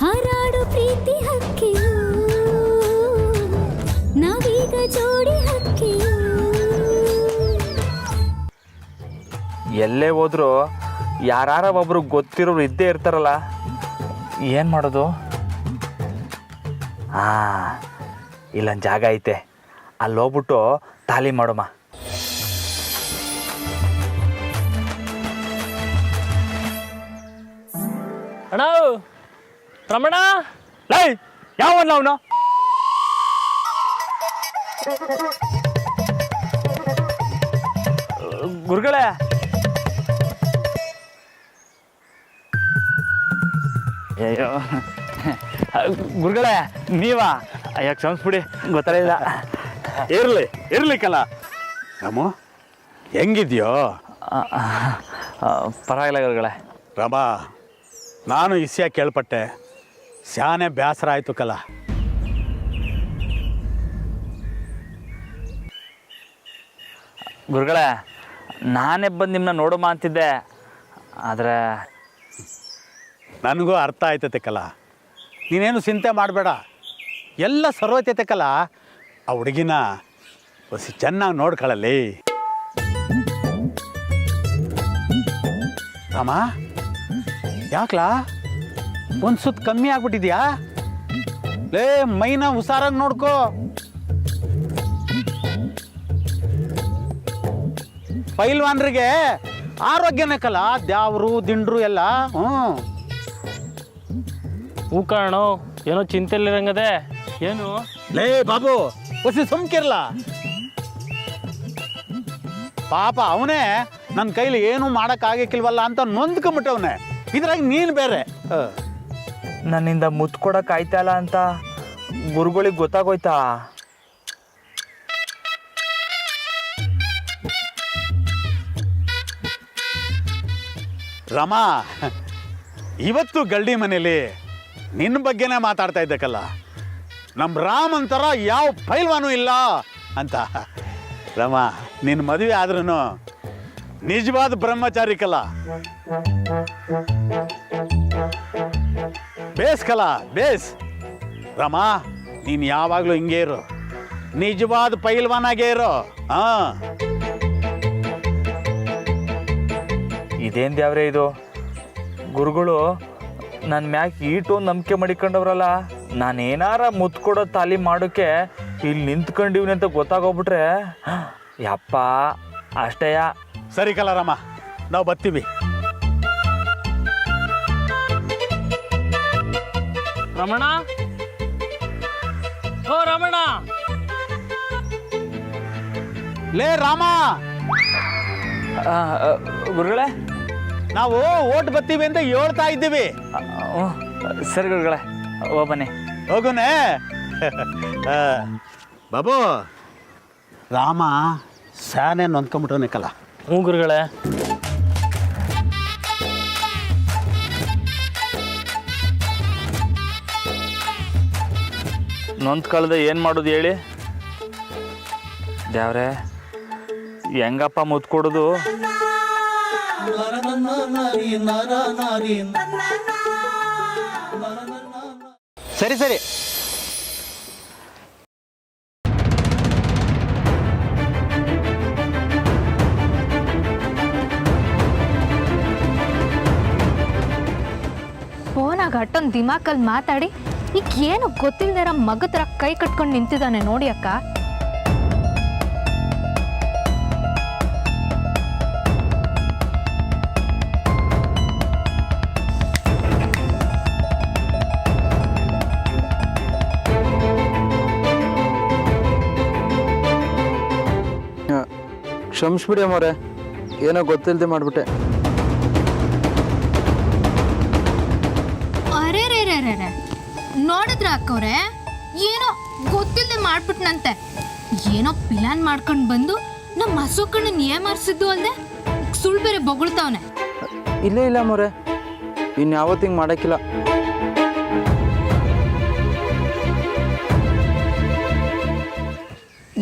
ಹಾರಾಡು ಪ್ರೀತಿ ಹಕ್ಕಿಯು ನಾವೀಗ ಜೋಡಿ ಹಕ್ಕಿಯು. ಎಲ್ಲೇ ಹೋದ್ರು ಯಾರ ಒಬ್ರು ಗೊತ್ತಿರೋರು ಇದ್ದೇ ಇರ್ತಾರಲ್ಲ, ಏನು ಮಾಡೋದು? ಇಲ್ಲೊಂದು ಜಾಗ ಐತೆ, ಅಲ್ಲಿ ಹೋಗ್ಬಿಟ್ಟು ತಾಲಿ ಮಾಡೋಮ್ಮ. ಅಣ್ಣ ರಮಣ, ಲೈ ಯಾವಲ್ಲ ಅವನು? ಗುರುಗಳೇ, ಅಯ್ಯೋ ಗುರುಗಳೇ ನೀವಾ? ಅಯ್ಯೋ ಕ್ಷಮಿಸ್ಬಿಡಿ, ಗೊತ್ತಾಗಿಲ್ಲ. ಇರ್ಲಿಕ್ಕಲ್ಲ ರಾಮು, ಹೆಂಗಿದ್ಯೋ? ಪರವಾಗಿಲ್ಲ ಗುರುಗಳೇ. ರಾಮ, ನಾನು ಇಸ್ಯ ಕೇಳ್ಪಟ್ಟೆ, ಸ್ಯಾನೆ ಬೇಸರ ಆಯಿತು ಕಲ. ಗುರುಗಳೇ, ನಾನೇ ಬಂದು ನಿಮ್ಮನ್ನ ನೋಡಮ್ಮ ಅಂತಿದ್ದೆ, ಆದರೆ ನನಗೂ ಅರ್ಥ ಆಯ್ತತೆ ಕಲ. ನೀನೇನು ಚಿಂತೆ ಮಾಡಬೇಡ, ಎಲ್ಲ ಸರ್ವೈತೈತೆ ಕಲ. ಆ ಹುಡುಗಿನ ಹೊಸಿ ಚೆನ್ನಾಗಿ ನೋಡ್ಕೊಳ್ಳಲಿ. ರಾಮ, ಯಾಕ್ಲಾ ಒಂದು ಸುತ್ತ ಕಮ್ಮಿ ಆಗ್ಬಿಟ್ಟಿದ್ಯಾ? ಲೇ ಮೈನ ಹುಷಾರಾಗಿ ನೋಡ್ಕೋ. ಪೈಲ್ವಾನ್ರಿಗೆ ಆರೋಗ್ಯನೇ ಕಲ, ದ್ಯಾವ್ರು ದಿಂಡ್ರು ಎಲ್ಲ. ಹೂ ಕಾಣೋ, ಏನೋ ಚಿಂತೆಯಲ್ಲಿರಂಗದೆ. ಏನು? ಲೇ ಬಾಬು, ಹೊಸಿ ಸುಮ್ಕಿರ್ಲ. ಪಾಪ ಅವನೇ ನನ್ನ ಕೈಲಿ ಏನು ಮಾಡೋಕ್ಕಾಗಕ್ಕಿಲ್ವಲ್ಲ ಅಂತ ನೊಂದ್ಕೊಂಬಿಟ್ಟವನೆ. ಇದ್ರಾಗ ನೀನು ಬೇರೆ. ನನ್ನಿಂದ ಮುತ್ತು ಕೊಡೋಕೆ ಆಯ್ತಲ್ಲ ಅಂತ ಗುರುಗಳಿಗೆ ಗೊತ್ತಾಗೋಯ್ತಾ? ರಮ, ಇವತ್ತು ಗಲ್ಡಿ ಮನೇಲಿ ನಿನ್ನ ಬಗ್ಗೆನೇ ಮಾತಾಡ್ತಾ ಇದ್ದಕ್ಕಲ್ಲ. ನಮ್ಮ ರಾಮ್ ಅಂತರ ಯಾವ ಪೈಲ್ವಾನು ಇಲ್ಲ ಅಂತ. ರಮ, ನಿನ್ನ ಮದುವೆ ಆದ್ರೂ ನಿಜವಾದ ಬ್ರಹ್ಮಚಾರಿ ಕಲ. ಬೇಸ್ ಕಲ, ಬೇಸ್. ರಮ, ನೀನು ಯಾವಾಗಲೂ ಹಿಂಗೆ ಇರು, ನಿಜವಾದ ಪೈಲ್ವಾನಾಗೇ ಇರು. ಇದೇನು ದ್ಯಾವ್ರೆ ಇದು? ಗುರುಗಳು ನನ್ನ ಮ್ಯಾಗ ಈಟೊಂದು ನಂಬಿಕೆ ಮಡಿಕೊಂಡವ್ರಲ್ಲ, ನಾನೇನಾರ ಮುತ್ತು ಕೊಡೋ ತಾಲಿ ಮಾಡೋಕ್ಕೆ ಇಲ್ಲಿ ನಿಂತ್ಕೊಂಡಿವ್ನಿ ಅಂತ ಗೊತ್ತಾಗೋಗ್ಬಿಟ್ರೆ ಯಪ್ಪ ಅಷ್ಟೇಯ. ಸರಿ ಕಲ ರಾಮ, ನಾವು ಬರ್ತೀವಿ. ರಮಣ, ಓ ರಮಣ. ಲೇ ರಾಮ, ಗುರುಗಳೇ ನಾವು ಓಟ್ ಬರ್ತೀವಿ ಅಂತ ಹೇಳ್ತಾ ಇದ್ದೀವಿ. ಸರಿ ಗುರುಗಳೇ, ಓ ಬನ್ನಿ ಹೋಗುನೆ. ಬಾಬು, ರಾಮ ಸ್ಯಾನೆ ನೊಂದ್ಕೊಂಬಿಟ್ಟವನೇ ಕಲ. ಹ್ಞೂ ಗುರುಗಳೇ. ನೊಂದ್ಕಳ್ದೆ ಏನು ಮಾಡೋದು ಹೇಳಿ ದ್ಯಾವ್ರೆ? ಹೆಂಗಪ್ಪ ಮುತ್ತು ಕೊಡೋದು? ಸರಿ ಸರಿ. ಫೋನಾಗ ಅಟ್ಟೊಂದು ದಿಮಾಕಲ್ಲಿ ಮಾತಾಡಿ ಈಗ ಏನು ಗೊತ್ತಿಲ್ಲದಿರೋ ಮಗತ್ರ ಕೈ ಕಟ್ಕೊಂಡು ನಿಂತಿದ್ದಾನೆ ನೋಡಿ ಅಕ್ಕ. ಕ್ಷಮಿಸ್ಬಿಡಿ ಅಮ್ಮವ್ರೆ, ಏನೋ ಗೊತ್ತಿಲ್ಲದೆ ಮಾಡಿಬಿಟ್ಟೆ. ಅರೆ ರೇ ರೇ ರೇ ರೇ, ನೋಡಿದ್ರ ಅಕ್ಕವ್ರೆ, ಏನೋ ಗೊತ್ತಿಲ್ಲದೆ ಮಾಡ್ಬಿಟ್ನಂತೆ. ಏನೋ ಪ್ಲಾನ್ ಮಾಡ್ಕೊಂಡು ಬಂದು ನಮ್ಮ ಹಸುಕಣ್ಣನ ಏಮಾರಿಸಿದ್ದು ಅಲ್ಲದೆ ಸುಳ್ಳು ಬೇರೆ ಬೊಗಳ್ತಾವನೆ. ಇಲ್ಲೇ ಇಲ್ಲ ಅಮ್ಮವ್ರೆ, ಇನ್ಯಾವತ್ತು ಹಿಂಗೆ ಮಾಡೋಕ್ಕಿಲ್ಲ.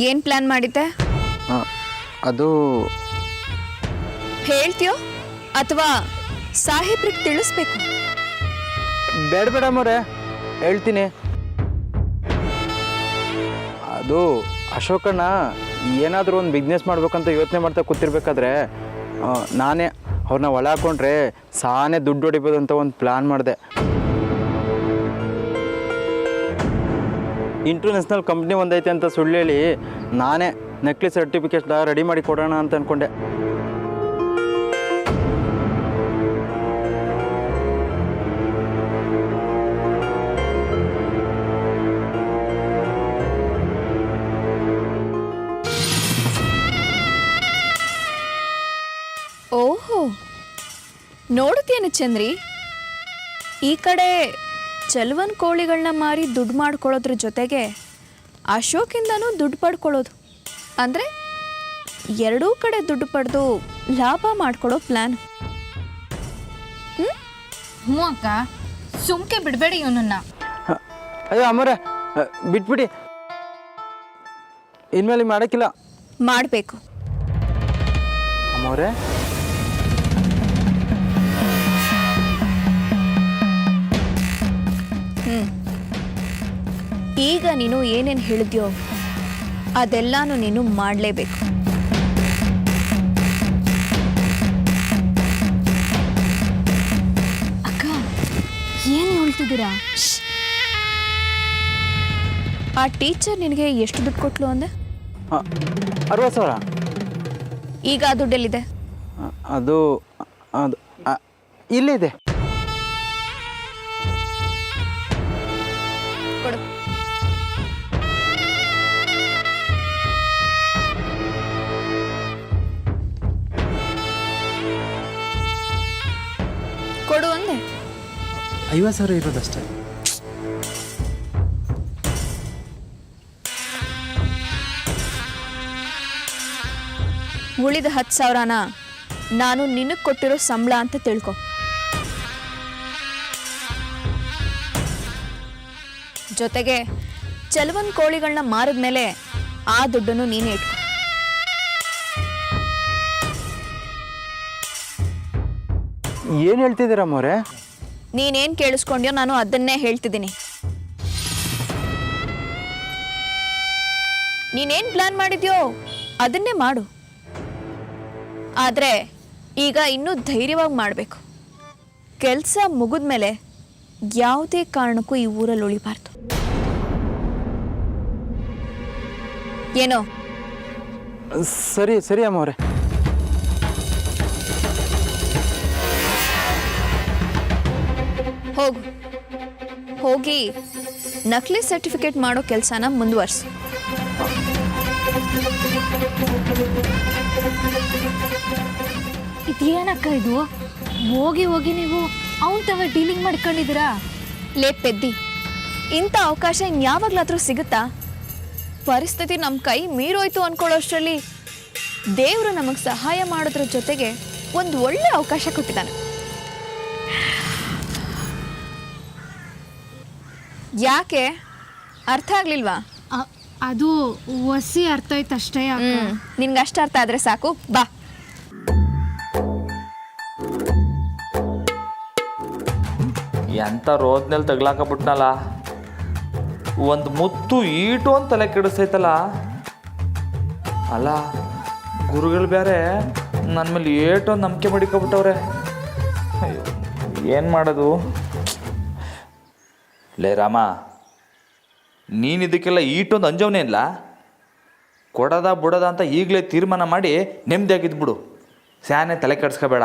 ಏನು ಪ್ಲಾನ್ ಮಾಡಿದ್ದೆ? ಅದು ಹೇಳ್ತೀಯೋ ಅಥವಾ ಸಾಹೇಬ್ರಿಗೆ ತಿಳಿಸ್ಬೇಕು? ಬೇಡ ಬೇಡ ಮೋರೆ, ಹೇಳ್ತೀನಿ. ಅದು ಅಶೋಕಣ್ಣ ಏನಾದರೂ ಒಂದು ಬಿಸ್ನೆಸ್ ಮಾಡ್ಬೇಕಂತ ಯೋಚನೆ ಮಾಡ್ತಾ ಕೂತಿರ್ಬೇಕಾದ್ರೆ ನಾನೇ ಅವ್ರನ್ನ ಒಳ ಹಾಕೊಂಡ್ರೆ ಸಾನೇ ದುಡ್ಡು ಹೊಡಿಬೋದು ಅಂತ ಒಂದು ಪ್ಲ್ಯಾನ್ ಮಾಡಿದೆ. ಇಂಟರ್ನ್ಯಾಷನಲ್ ಕಂಪ್ನಿ ಒಂದೈತೆ ಅಂತ ಸುಳ್ಳು ಹೇಳಿ ನಾನೇ ನಕಲಿ ಸರ್ಟಿಫಿಕೇಟ್ ರೆಡಿ ಮಾಡಿ ಕೊಡೋಣ ಅಂತ ಅಂದ್ಕೊಂಡೆ. ಓಹೋ, ನೋಡುತ್ತೇನೆ ಚಂದ್ರಿ, ಈ ಕಡೆ ಚಲವನ್ ಕೋಳಿಗಳನ್ನ ಮಾರಿ ದುಡ್ಡು ಮಾಡ್ಕೊಳ್ಳೋದ್ರ ಜೊತೆಗೆ ಅಶೋಕಿಂದನೂ ದುಡ್ಡು ಪಡ್ಕೊಳ್ಳೋದು, ಅಂದರೆ ಎರಡೂ ಕಡೆ ದುಡ್ಡು ಪಡೆದು ಲಾಭ ಮಾಡ್ಕೊಳ್ಳೋ ಪ್ಲ್ಯಾನ್. ಹ್ಞೂ ಅಕ್ಕ, ಸುಮ್ಕೆ ಬಿಡಬೇಡಿ ಇವನನ್ನ. ಅಯ್ಯೋ ಅಮ್ಮರೇ, ಬಿಟ್ಬಿಡಿ, ಇನ್ಮೇಲೆ ಮಾಡೋಕ್ಕಿಲ್ಲ. ಮಾಡಬೇಕು. ಅಮ್ಮವ್ರೆ, ಈಗ ನೀನು ಏನೇನು ಹೇಳಿದ್ಯೋ ಅದೆಲ್ಲಾನು ನೀನು ಮಾಡಲೇಬೇಕು. ಅಕ್ಕ, ಏನು ಹೇಳ್ತಿದ್ದೀರಾ? ಆ ಟೀಚರ್ ನಿನಗೆ ಎಷ್ಟು ದುಡ್ಡು ಕೊಟ್ಲು ಅಂದೆ? 60,000. ಈಗ ಆ ದುಡ್ಡೆಲ್ಲಿದೆ? ಅದು ಅದು ಇಲ್ಲಿದೆ. ಕೊಡು. ಕೊಡು ಅಂದೆ. 50,000 ಇರೋದಷ್ಟೇ. ಉಳಿದ 10,000ನ ನಾನು ನಿನಗೆ ಕೊಟ್ಟಿರೋ ಸಂಬಳ ಅಂತ ತಿಳ್ಕೊ. ಜೊತೆಗೆ ಚಲವನ್ ಕೋಳಿಗಳನ್ನ ಮಾರಿದ್ಮೇಲೆ ಆ ದುಡ್ಡನ್ನು ನೀನೇ ಇಟ್ಕೊ. ಏನು ಹೇಳ್ತಿದ್ದೀರಾ ಮೋರೆ? ನೀನೇನು ಕೇಳಿಸ್ಕೊಂಡ್ಯೋ ನಾನು ಅದನ್ನೇ ಹೇಳ್ತಿದ್ದೀನಿ. ನೀನೇನು ಪ್ಲಾನ್ ಮಾಡಿದ್ಯೋ ಅದನ್ನೇ ಮಾಡು. ಆದರೆ ಈಗ ಇನ್ನೂ ಧೈರ್ಯವಾಗಿ ಮಾಡಬೇಕು. ಕೆಲಸ ಮುಗಿದ್ಮೇಲೆ ಯಾವುದೇ ಕಾರಣಕ್ಕೂ ಈ ಊರಲ್ಲಿ ಉಳಿಬಾರ್ದು. ಏನೋ? ಸರಿ ಸರಿ ಅಮ್ಮವ್ರೆ. ಹೋಗು, ಹೋಗಿ ನಕಲಿ ಸರ್ಟಿಫಿಕೇಟ್ ಮಾಡೋ ಕೆಲಸನ ಮುಂದುವರ್ಸು. ಇದೇನಕ್ಕ ಇದು? ಹೋಗಿ ಹೋಗಿ ನೀವು ಅವನ್ ತವ ಡೀಲಿಂಗ್ ಮಾಡ್ಕೊಂಡಿದ್ದೀರಾ? ಲೇ ಪೆದ್ದಿ, ಇಂಥ ಅವಕಾಶ ಇನ್ಯಾವಾಗ್ಲಾದ್ರೂ ಸಿಗುತ್ತಾ? ಪರಿಸ್ಥಿತಿ ನಮ್ಮ ಕೈ ಮೀರೋಯ್ತು ಅನ್ಕೊಳ್ಳೋಷ್ಟರಲ್ಲಿ ದೇವರು ನಮಗೆ ಸಹಾಯ ಮಾಡೋದ್ರ ಜೊತೆಗೆ ಒಂದು ಒಳ್ಳೆ ಅವಕಾಶ ಕೊಟ್ಟಿದ್ದಾನೆ. ಯಾಕೆ ಅರ್ಥ ಆಗ್ಲಿಲ್ವಾ? ಅದು ಒಸಿ ಅರ್ಥ ಆಯ್ತು ಅಷ್ಟೇ. ನಿನ್ಗೆ ಅಷ್ಟು ಅರ್ಥ ಆದ್ರೆ ಸಾಕು, ಬಾ. ಎಂಥ ರೋದ್ನಲ್ಲಿ ತಗ್ಲಾಕಬಿಟ್ನಲ್ಲ, ಒಂದು ಮುತ್ತು ಈಟು ಅಂತ ತಲೆ ಕೆಡಿಸ್ತೈತಲ್ಲ. ಅಲ್ಲ, ಗುರುಗಳು ಬೇರೆ ನನ್ನ ಮೇಲೆ ಏಟು ನಂಬಿಕೆ ಮಡಿಕೊಬಿಟ್ಟವ್ರೆ. ಏನು ಮಾಡೋದು? ಲೇ ರಾಮ, ನೀನು ಇದಕ್ಕೆಲ್ಲ ಈಟೊಂದು ಅಂಜವನೇ ಇಲ್ಲ. ಕೊಡದ ಬಿಡೋದ ಅಂತ ಈಗಲೇ ತೀರ್ಮಾನ ಮಾಡಿ ನೆಮ್ಮದಿಯಾಗಿದ್ಬಿಡು. ಸ್ಯಾನೆ ತಲೆ ಕೆಡಿಸ್ಕೋಬೇಡ.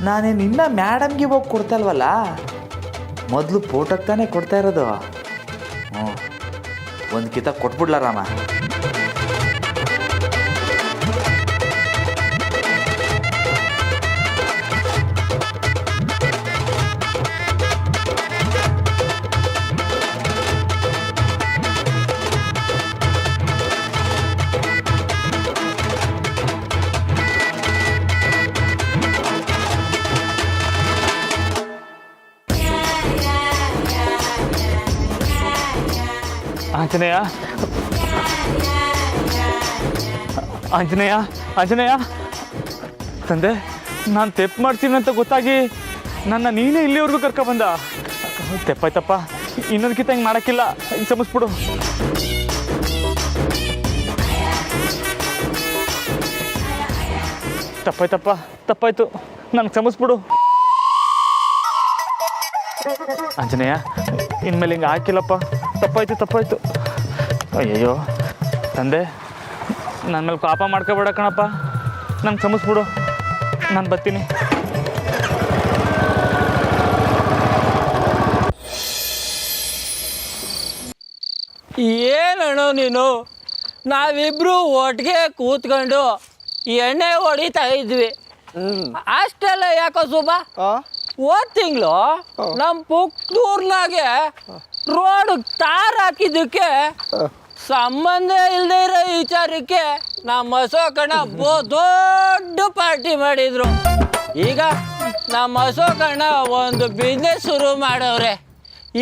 ನಾನೇನು ಇನ್ನ ಮ್ಯಾಡಮ್ಗೆ ಹೋಗಿ ಕೊಡ್ತಾ ಇಲ್ವಲ್ಲ, ಮೊದಲು ಫೋಟೋಗೆ ತಾನೇ ಕೊಡ್ತಾ ಇರೋದು. ಹ್ಞೂ, ಒಂದು ಕಿತ ಕೊಟ್ಬಿಡ್ಲ ರಾಮ. ಆಂಜನೇಯ ಆಂಜನೇಯ ಆಂಜನೇಯ ತಂದೆ ನಾನು ತೆಪ್ಪು ಮಾಡ್ತೀನಿ ಅಂತ ಗೊತ್ತಾಗಿ ನನ್ನ ನೀನೇ ಇಲ್ಲಿವರೆಗೂ ಕರ್ಕೊಬಂದ. ತೆಪ್ಪಾಯ್ತಪ್ಪ, ಇನ್ನೊಂದಕ್ಕಿಂತ ಹಿಂಗೆ ಮಾಡೋಕ್ಕಿಲ್ಲ, ಹಿಂಗೆ ಕ್ಷಮಿಸ್ಬಿಡು. ತಪ್ಪಾಯ್ತಪ್ಪ, ತಪ್ಪಾಯ್ತು, ನಾನು ಕ್ಷಮಿಸ್ಬಿಡು. ಆಂಜನೇಯ ಇನ್ಮೇಲೆ ಹಿಂಗೆ ಹಾಕಿಲ್ಲಪ್ಪ, ತಪ್ಪಾಯ್ತು. ಅಯ್ಯಯ್ಯೋ ತಂದೆ, ನನ್ನ ಮೇಲೆ ಪಾಪ ಮಾಡ್ಕೊಬೇಡ ಕಣಪ್ಪ, ನಂಗೆ ಕ್ಷಮಿಸ್ಬಿಡು, ನಾನು ಬರ್ತೀನಿ. ಏನಣ್ಣ ನೀನು, ನಾವಿಬ್ರು ಒಟ್ಟಿಗೆ ಕೂತ್ಕೊಂಡು ಎಣ್ಣೆ ಹೊಡಿತಾ ಇದ್ವಿ. ಅಷ್ಟೆಲ್ಲ ಯಾಕೋ ಸುಬಾ, ಹೋದ ತಿಂಗಳು ನಮ್ಮ ಪುಕ್ತೂರ್ನಾಗೆ ರೋಡ್ ತಾರ್ ಹಾಕಿದ್ದಕ್ಕೆ ಸಂಬಂಧ ಇಲ್ಲದೆ ಇರೋ ವಿಚಾರಕ್ಕೆ ನಮ್ಮ ಅಶೋಕಣ್ಣ ದೊಡ್ಡ ಪಾರ್ಟಿ ಮಾಡಿದ್ರು. ಈಗ ನಮ್ಮ ಅಶೋಕಣ್ಣ ಒಂದು ಬಿಸ್ನೆಸ್ ಶುರು ಮಾಡವ್ರೆ.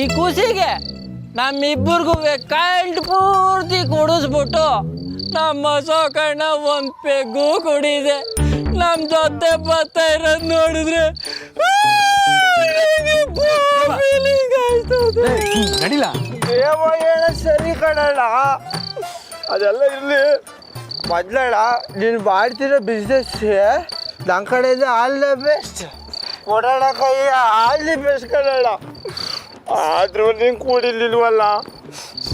ಈ ಖುಷಿಗೆ ನಮ್ಮಿಬ್ಬರಿಗೂ ಕಂಡು ಪೂರ್ತಿ ಕುಡಿಸ್ಬಿಟ್ಟು ನಮ್ಮ ಅಶೋಕಣ್ಣ ಒಂದು ಪೆಗ್ಗು ಕುಡಿದೆ. ನಮ್ಮ ಜೊತೆ ಬರ್ತಾ ಇರೋದು ನೋಡಿದ್ರೆ ನಡಿಲ್ಲ. ಸರಿ ಕಣಣ್ಣ, ಅದೆಲ್ಲ ಇರಲಿ. ಮೊದ್ಲಣ್ಣ ನೀನು ಮಾಡ್ತಿರೋ ಬಿಸ್ನೆಸ್ ನನ್ನ ಕಡೆಯಿಂದ ಆಲ್ ದ ಬೆಸ್ಟ್ ಕೊಡೋಣ ಕೈ, ಆಲ್ ದಿ ಬೆಸ್ಟ್ ಕಣಣ್ಣ. ಆದ್ರೂ ನೀನು ಕೂಡಿಲಿಲ್ವಲ್ಲ,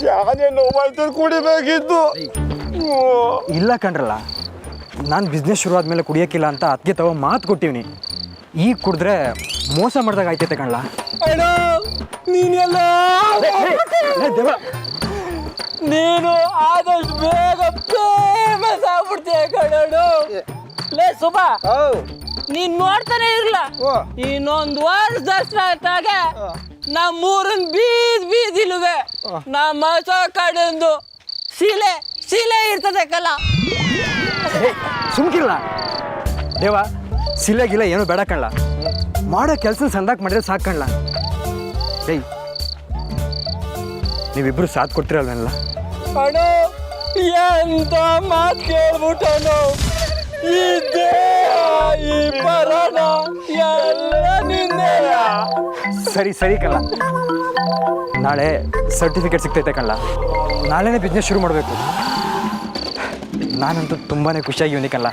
ಯಾನೇ ನೋವಾಯ್ತು ಕುಡಿಬೇಕಿತ್ತು. ಇಲ್ಲ ಕಣ್ರಲ್ಲ, ನಾನು ಬಿಸ್ನೆಸ್ ಶುರು ಆದಮೇಲೆ ಕುಡಿಯೋಕ್ಕಿಲ್ಲ ಅಂತ ಅದಕ್ಕೆ ತಗೋ ಮಾತು ಕೊಟ್ಟಿವ್ನಿ. ಈಗ ಕುಡಿದ್ರೆ ಮೋಸ ಮಾಡ್ದಾಗ ಆಯ್ತೈತೆ ಕಣ್ಲ. ನೀನೆಲ್ಲ ನೀನು ಆದಷ್ಟು ಬೇಗ ಫೇಮಸ್ ಆಗ್ಬಿಡ್ತೀಯ ಕಣೋ. ಲೇ ಸುಬಾ, ನೀನ್ ನೋಡ್ತಾನೆ ಇರ್ಲ, ಇನ್ನೊಂದು ವರ್ಷದಷ್ಟಾಗ ನಮ್ಮೂರನ್ ಬೀದಿಲುವೆ ನಮ್ಮ ಕಡೆಂದು ಶಿಲೆ ಇರ್ತದೆ ಕಲ. ಸುಮ್ಕಿಲ್ಲ ದೇವ, ಸಿಲೆಗಿಲ್ಲ ಏನು ಬೇಡ ಕಣ್ಲ, ಮಾಡೋ ಕೆಲಸ ಸಂದಾಕ್ ಮಾಡಿದ್ರೆ ಸಾಕು ಕಣ್ಲ. ಏಯ್, ನೀವಿಬ್ರು ಸಾಥ್ ಕೊಡ್ತಿರಲ್ವಲ್ಲ? ಅಣ್ಣ ಎಂತ ಮಾತು ಕೇಳ್ಬಿಟ್ಟನು, ಈ ದೇಹ ಈ ಪರಣ ಎಲ್ಲ ನಿಂದೆಯ. ಸರಿ ಕಣ್ಲ, ನಾಳೆ ಸರ್ಟಿಫಿಕೇಟ್ ಸಿಗ್ತೈತೆ ಕಣ್ಲ, ನಾಳೆನೇ ಬಿಸ್ನೆಸ್ ಶುರು ಮಾಡಬೇಕು. ನಾನಂತೂ ತುಂಬಾ ಖುಷಿಯಾಗಿ ಕಣ್ಲ.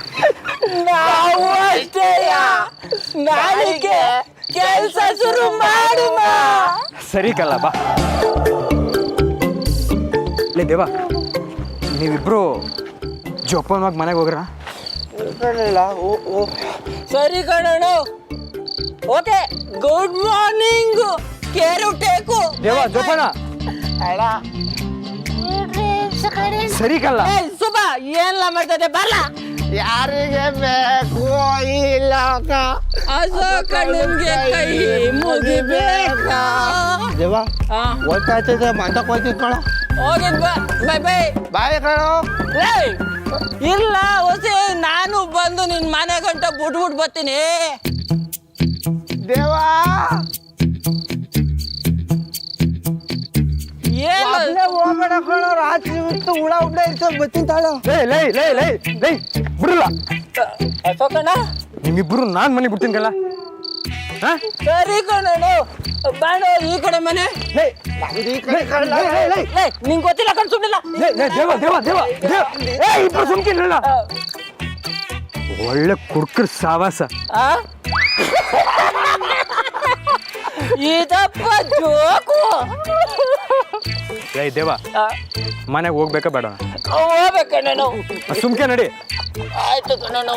ನಾವು ಅಷ್ಟೇಯ, ನಾಳೆಗೆ ಕೆಲಸ ಶುರು ಮಾಡುವ. ಸರಿ ಕಲ್ಲ, ಬಾ. ಲೇ ದೇವ, ನೀವಿಬ್ರು ಜೋಪಾನವಾಗಿ ಮನೆಗೆ ಹೋಗ್ರ. ಸರಿ ಕಣಣ್ಣ, okay. Good morning. Care take ದೇವ, ಜೋಪಾನ. ಸರಿ ಕಲ್ಲ. ಸುಬಾ, ಏನ್ಲ ಮಾಡ್ತದೆ ಬರ್ಲ. ಯಾರಿಗೆ ಬೇಕು ಇಲ್ಲ ಅಶೋಕ ನಿಮ್ಗೆ ಕೈ ಮುಗಿಬೇಕಾ? ದೇವ ಓದ್ತಾಯ್ತದೆ, ಮಂತಕ್ಕೆ ಹೋಗ್ತಿದ್ ಕಣ. ಹೋಗಿದ್ ಬೈ ಬೈ ಬಾಯ್ ಕಣೋ. ಇಲ್ಲ ಹೊಸಿ, ನಾನು ಬಂದು ನಿನ್ ಮನೆ ಗಂಟ ಬಿಟ್ಬಿಟ್ಟು ಬರ್ತೀನಿ. ದೇವಾ ಏನು ಹೋಗ್ಬೇಡ ಕಣೋ, ರಾತ್ರಿ ಹೊತ್ತು ಹುಳ ಇರ್ತದೆ, ಬರ್ತೀನಿ ತಾಳು. ಲೈ ಬಿಡಲ್ಲ. ಅಶೋಕಣ್ಣ, ನಿಮ್ಮಿಬ್ರು ನಾನು ಮನೆ ಬಿಡ್ತೀನಿ ಕಲ್ಲ. ಸರಿ ಕಣಣ್ಣ, ಬೇಡ ಈ ಕಡೆ ಮನೆ. ನಿಂಗೆ ಗೊತ್ತಿಲ್ಲ ಕಣ್, ಸುಮ್ಮನಿಲ್ಲ. ಇಬ್ರು ಸುಮ್ಕಿಲ್ಲ. ಒಳ್ಳೆ ಕುಡ್ಕರ್ ಸಾವಾಸ. ಇದಪ್ಪ ಜೋಕು. ಏಯ್ ದೇವ, ಮನೆಗೆ ಹೋಗ್ಬೇಕಾ ಬೇಡ? ಹೋಗ್ಬೇಕಣ್ಣ. ಸುಮ್ಕೆ ನಡಿ. ಆಯ್ತು ಕಣ್ಣ.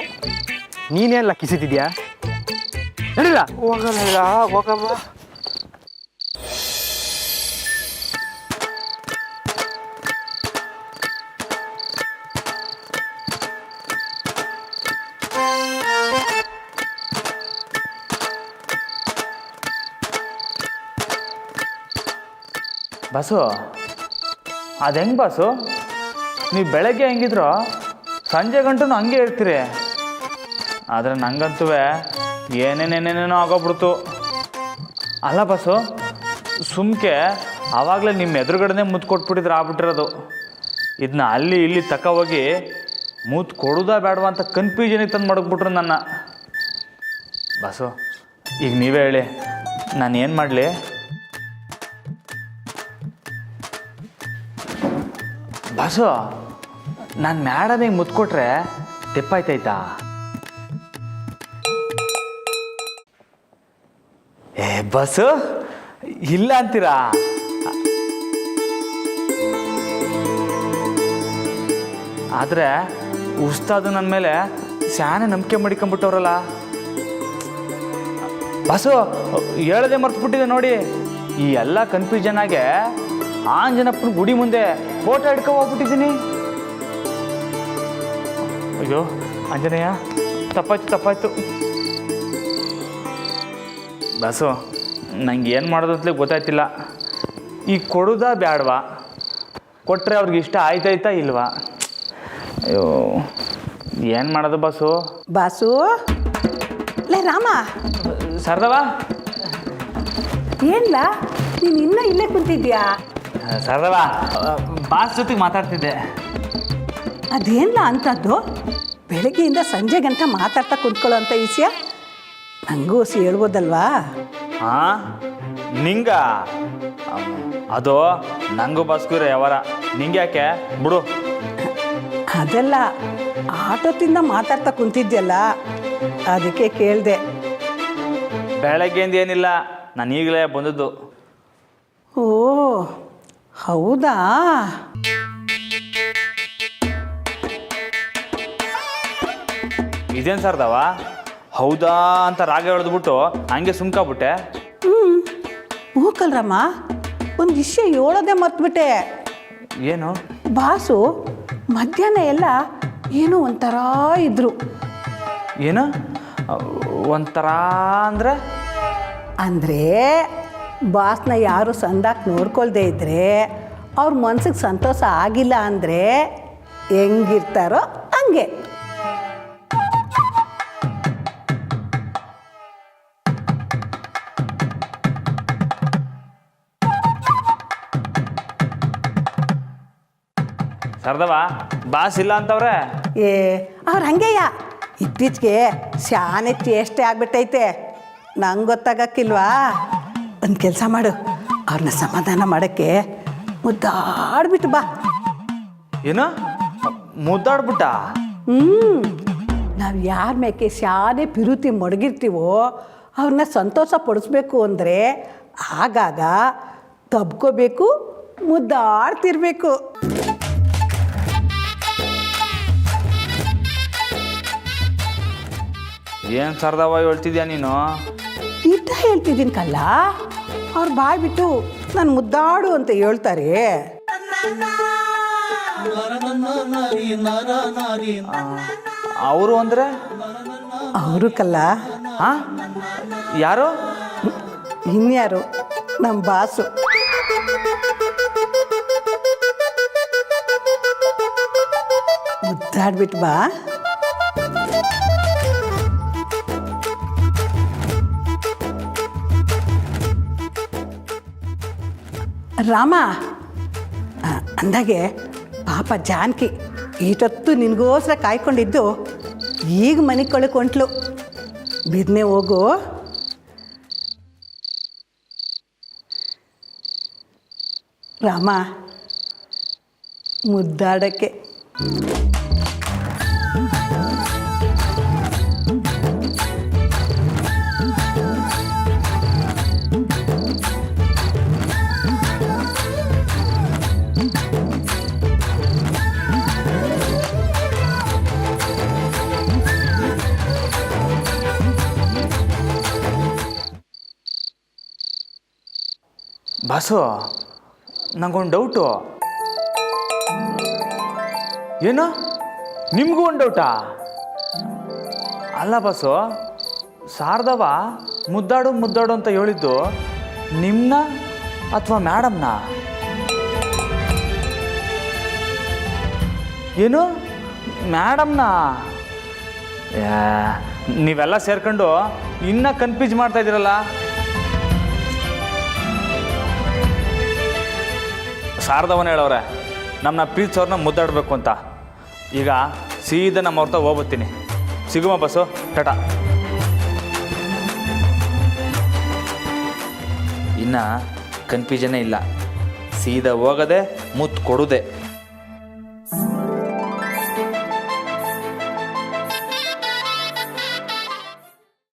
ನೀನೇನ್ ಕಿಸಿತಿದ್ಯಾ? ನಡಿಲ್ಲ. ಹೋಗಲ್ಲ, ಹೋಗಮ್ಮ. ಬಾಸು, ಅದು ಹೆಂಗೆ ಬಾಸು, ನೀವು ಬೆಳಗ್ಗೆ ಹೆಂಗಿದ್ರೋ ಸಂಜೆ ಗಂಟು ಹಂಗೆ ಇರ್ತೀರಿ. ಆದರೆ ನಂಗಂತೂ ಏನೇನೇನೇನೇನೋ ಆಗೋಗ್ಬಿಡ್ತು. ಅಲ್ಲ ಬಾಸು, ಸುಮ್ಕೆ ಆವಾಗಲೇ ನಿಮ್ಮ ಎದುರುಗಡೆ ಮುತ್ತು ಕೊಟ್ಬಿಟ್ಟಿದ್ರೆ ಆಗ್ಬಿಟ್ಟಿರೋದು. ಇದನ್ನ ಅಲ್ಲಿ ಇಲ್ಲಿ ತಕ ಹೋಗಿ ಮುತ್ತು ಕೊಡೋದಾ ಬೇಡವಾ ಅಂತ ಕನ್ಫ್ಯೂಷನಿಗೆ ತಂದು ಮಡಗ್ಬಿಟ್ರು ನನ್ನ. ಬಾಸು ಈಗ ನೀವೇ ಹೇಳಿ, ನಾನು ಏನು ಮಾಡಲಿ? ಬಾಸು, ನಾನು ಮೇಡಮಿಗೆ ಮುತ್ತು ಕೊಟ್ರೆ ತೆಪ್ಪಾಯ್ತಾಯ್ತಾ? ಬಸ್ಸು ಇಲ್ಲ ಅಂತೀರಾ? ಆದರೆ ಉಸ್ತಾದು ನನ್ನ ಮೇಲೆ ಸ್ಯಾನೆ ನಂಬಿಕೆ ಮಡಿಕೊಂಬಿಟ್ಟವ್ರಲ್ಲ. ಬಸ್ಸು ಹೇಳದೆ ಮರ್ತ್ಬಿಟ್ಟಿದೆ ನೋಡಿ. ಈ ಎಲ್ಲ ಕನ್ಫ್ಯೂಷನ್ನಾಗೆ ಆಂಜನಪ್ಪನ ಗುಡಿ ಮುಂದೆ ಫೋಟೋ ಹಿಡ್ಕೊ ಹೋಗ್ಬಿಟ್ಟಿದ್ದೀನಿ. ಅಯ್ಯೋ ಆಂಜನೇಯ, ತಪ್ಪಾಯ್ತು. ಬಸ್ಸು ನಂಗೆ ಏನು ಮಾಡೋದು ಅಂತಲೇ ಗೊತ್ತಾಯ್ತಿಲ್ಲ. ಈಗ ಕೊಡೋದಾ ಬೇಡವಾ? ಕೊಟ್ಟರೆ ಅವ್ರಿಗೆ ಇಷ್ಟ ಆಯ್ತಾಯ್ತಾ ಇಲ್ವಾ? ಅಯ್ಯೋ ಏನು ಮಾಡೋದು ಬಾಸು? ಲೇ ರಾಮ, ಸರ್ದವ ಏನ್ಲ ನೀನು ಇನ್ನೂ ಇಲ್ಲೇ ಕುಂತಿದ್ಯಾ? ಸರ್ದವ, ಬಾಸ್ ಜೊತೆಗೆ ಮಾತಾಡ್ತಿದ್ದೆ. ಅದೇನ್ಲ ಅಂಥದ್ದು? ಬೆಳಗ್ಗೆಯಿಂದ ಸಂಜೆಗಂತ ಮಾತಾಡ್ತಾ ಕುಂತ್ಕೊಳ್ಳೋ ಅಂತ ಈಸ್ಯ ನನಗೂ ಹೇಳ್ಬೋದಲ್ವಾ? ಹಾಂ, ನಿಂಗ ಅದು ನಂಗೂ ಬಾಸ್ಕೂರ ಯಾವಾರ, ನಿಂಗೆ ಯಾಕೆ ಬಿಡು. ಅದೆಲ್ಲ ಆಟೋತಿಂದ ಮಾತಾಡ್ತಾ ಕುಂತಿದ್ಯಲ್ಲ, ಅದಕ್ಕೆ ಕೇಳಿದೆ. ಬೆಳಗ್ಗೆಯಿಂದ ಏನಿಲ್ಲ, ನಾನು ಈಗಲೇ ಬಂದದ್ದು. ಓ ಹೌದಾ? ಇದೇನು ಸರ್ದವ ಹೌದಾ ಅಂತ ರಾಗ ಎಳೆದ್ಬಿಟ್ಟು ಹಂಗೆ ಸುಮ್ಕಾಬಿಟ್ಟೆ. ಮೂಕಲ್ರಮ್ಮ, ಒಂದು ವಿಷಯ ಹೇಳೋದೇ ಮರ್ತ್ಬಿಟ್ಟೆ. ಏನು? ಬಾಸು ಮಧ್ಯಾಹ್ನ ಎಲ್ಲ ಏನೋ ಒಂಥರ ಇದ್ರು. ಏನು ಒಂಥರ ಅಂದರೆ? ಅಂದರೆ ಬಾಸ್ನ ಯಾರು ಸಂದಾಕ್ ನೋಡ್ಕೊಳ್ದೇ ಇದ್ರೆ, ಅವ್ರ ಮನ್ಸಿಗೆ ಸಂತೋಷ ಆಗಿಲ್ಲ ಅಂದರೆ ಹೆಂಗಿರ್ತಾರೋ ಹಂಗೆ. ಸರ್ದವ ಬಾಸ್ ಇಲ್ಲ ಅಂತವ್ರೆ? ಅವ್ರು ಹಂಗೆಯ ಇತ್ತೀಚೆಗೆ ಶಾನೆ ಚೇಷ್ಟೆ ಆಗ್ಬಿಟ್ಟೈತೆ. ನಂಗೆ ಗೊತ್ತಾಗಕ್ಕಿಲ್ವಾ? ಒಂದು ಕೆಲಸ ಮಾಡು, ಅವ್ರನ್ನ ಸಮಾಧಾನ ಮಾಡೋಕ್ಕೆ ಮುದ್ದಾಡ್ಬಿಟ್ಟು ಬಾ. ಏನು ಮುದ್ದಾಡ್ಬಿಟ್ಟ? ನಾವು ಯಾರ ಮೇಕೆ ಶಾನೆ ಪಿರುತಿ ಮಡಗಿರ್ತೀವೋ ಅವ್ರನ್ನ ಸಂತೋಷ ಪಡಿಸ್ಬೇಕು ಅಂದರೆ ಆಗಾಗ ತಬ್ಕೋಬೇಕು, ಮುದ್ದಾಡ್ತಿರ್ಬೇಕು. ಏನು ಸರ್ದವ ಹೇಳ್ತಿದ್ಯಾ ನೀನು? ಇಟ್ಟ ಹೇಳ್ತಿದ್ದೀನಿ ಕಲ್ಲ. ಅವ್ರು ಬಾಯ್ಬಿಟ್ಟು ನಾನು ಮುದ್ದಾಡು ಅಂತ ಹೇಳ್ತಾರೆ. ಅವರು ಅಂದರೆ? ಅವರು ಕಲ್ಲ. ಹಾಂ, ಯಾರು? ಇನ್ಯಾರು, ನಮ್ಮ ಬಾಸು. ಮುದ್ದಾಡ್ಬಿಟ್ಟು ಬಾ. ರಾಮ, ಅಂದಾಗೆ ಪಾಪ ಜಾನಕಿ ಈಟೊತ್ತು ನಿನಗೋಸ್ಕರ ಕಾಯ್ಕೊಂಡಿದ್ದು ಈಗ ಮನೆಗೆ ಕಳ್ಕೊಂಟ್ಲು. ಬಿದ್ನೆ ಹೋಗು. ರಾಮ, ಮುದ್ದಾಡಕ್ಕೆ. ಬಾಸು, ನಂಗೊಂದು ಡೌಟು. ಏನು ನಿಮಗೂ ಒಂದು ಡೌಟಾ? ಅಲ್ಲ ಬಾಸು, ಶಾರದವ ಮುದ್ದಾಡು ಅಂತ ಹೇಳಿದ್ದು ನಿಮ್ಮನ್ನ ಅಥವಾ ಮೇಡಮ್ನ? ಏನು ಮೇಡಮ್ನ? ನೀವೆಲ್ಲ ಸೇರ್ಕೊಂಡು ಇನ್ನೂ ಕನ್ಫ್ಯೂಸ್ ಮಾಡ್ತಾ ಇದ್ದೀರಲ್ಲ. ಶಾರದವನ್ನ ಹೇಳವ್ರೆ ನಮ್ಮನ್ನ ಪ್ರೀತಿಸೋರ್ನ ಮುದ್ದಾಡಬೇಕು ಅಂತ. ಈಗ ಸೀದಾ ನಮ್ಮ ಅವ್ರ ಹೋಗ್ಬತ್ತೀನಿ. ಸಿಗುಮ ಬಸ್ಸು, ಟಾಟಾ. ಇನ್ನು ಕನ್ಫ್ಯೂಷನ್ನೇ ಇಲ್ಲ, ಸೀದಾ ಹೋಗೋದೆ ಮುತ್ತು ಕೊಡೋದೆ.